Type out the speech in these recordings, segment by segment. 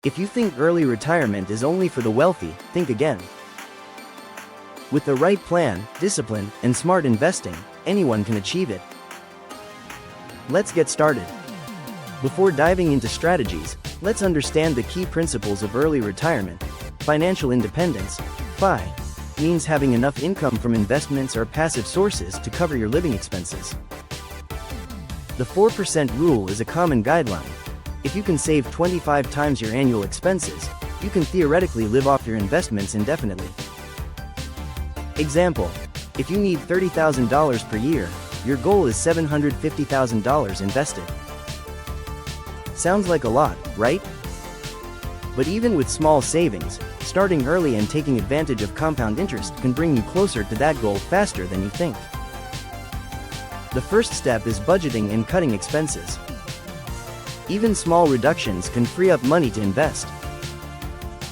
If you think early retirement is only for the wealthy, think again. With the right plan, discipline, and smart investing, anyone can achieve it. Let's get started. Before diving into strategies, let's understand the key principles of early retirement. Financial independence. FI means having enough income from investments or passive sources to cover your living expenses. The 4% rule is a common guideline. If you can save 25 times your annual expenses, you can theoretically live off your investments indefinitely. Example: if you need $30,000 per year, your goal is $750,000 invested. Sounds like a lot, right? But even with small savings, starting early and taking advantage of compound interest can bring you closer to that goal faster than you think. The first step is budgeting and cutting expenses. Even small reductions can free up money to invest.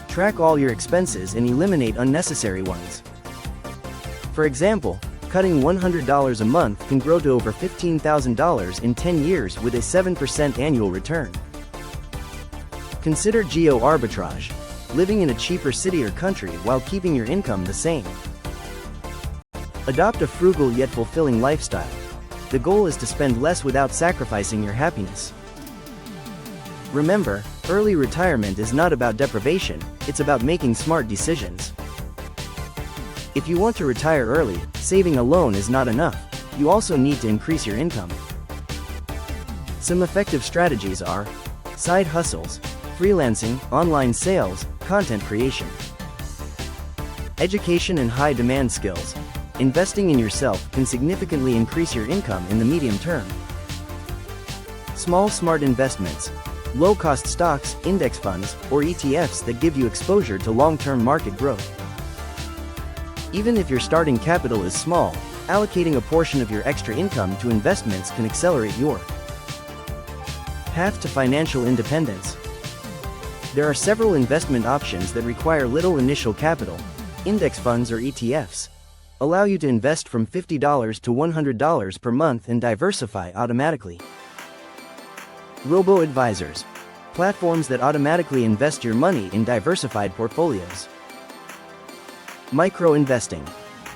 Track all your expenses and eliminate unnecessary ones. For example, cutting $100 a month can grow to over $15,000 in 10 years with a 7% annual return. Consider geo-arbitrage, living in a cheaper city or country while keeping your income the same. Adopt a frugal yet fulfilling lifestyle. The goal is to spend less without sacrificing your happiness. Remember, early retirement is not about deprivation, it's about making smart decisions. If you want to retire early, saving alone is not enough. You also need to increase your income. Some effective strategies are side hustles, freelancing, online sales, content creation. Education and high-demand skills. Investing in yourself can significantly increase your income in the medium term. Small smart investments. Low-cost stocks, index funds, or ETFs that give you exposure to long-term market growth. Even if your starting capital is small, allocating a portion of your extra income to investments can accelerate your path to financial independence. There are several investment options that require little initial capital. Index funds or ETFs allow you to invest from $50 to $100 per month and diversify automatically. Robo-advisors, platforms that automatically invest your money in diversified portfolios. Micro-investing,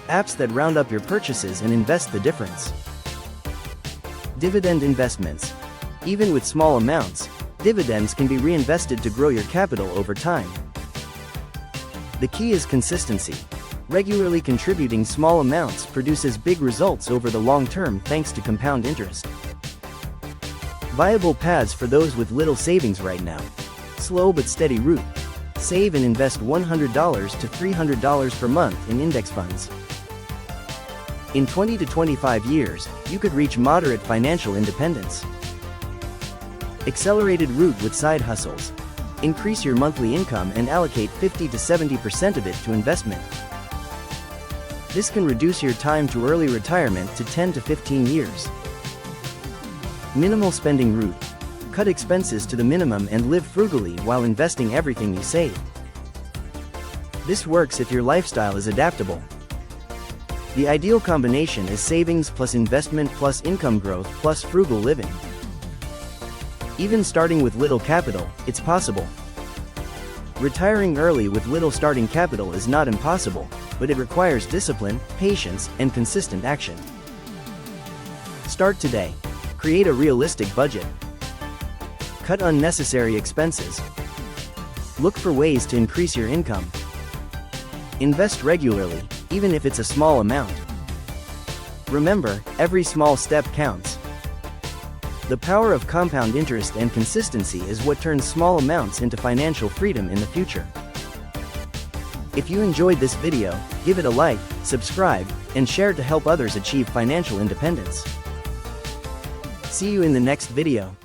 apps that round up your purchases and invest the difference. Dividend investments. Even with small amounts, dividends can be reinvested to grow your capital over time. The key is consistency. Regularly contributing small amounts produces big results over the long term thanks to compound interest. Viable paths for those with little savings right now. Slow but steady route. Save and invest $100 to $300 per month in index funds. In 20 to 25 years, you could reach moderate financial independence. Accelerated route with side hustles. Increase your monthly income and allocate 50 to 70% of it to investment. This can reduce your time to early retirement to 10 to 15 years. Minimal spending route. Cut expenses to the minimum and live frugally while investing everything you save. This works if your lifestyle is adaptable. The ideal combination is savings plus investment plus income growth plus frugal living. Even starting with little capital, it's possible. Retiring early with little starting capital is not impossible, but it requires discipline, patience, and consistent action. Start today. Create a realistic budget. Cut unnecessary expenses. Look for ways to increase your income. Invest regularly, even if it's a small amount. Remember, every small step counts. The power of compound interest and consistency is what turns small amounts into financial freedom in the future. If you enjoyed this video, give it a like, subscribe, and share to help others achieve financial independence. See you in the next video.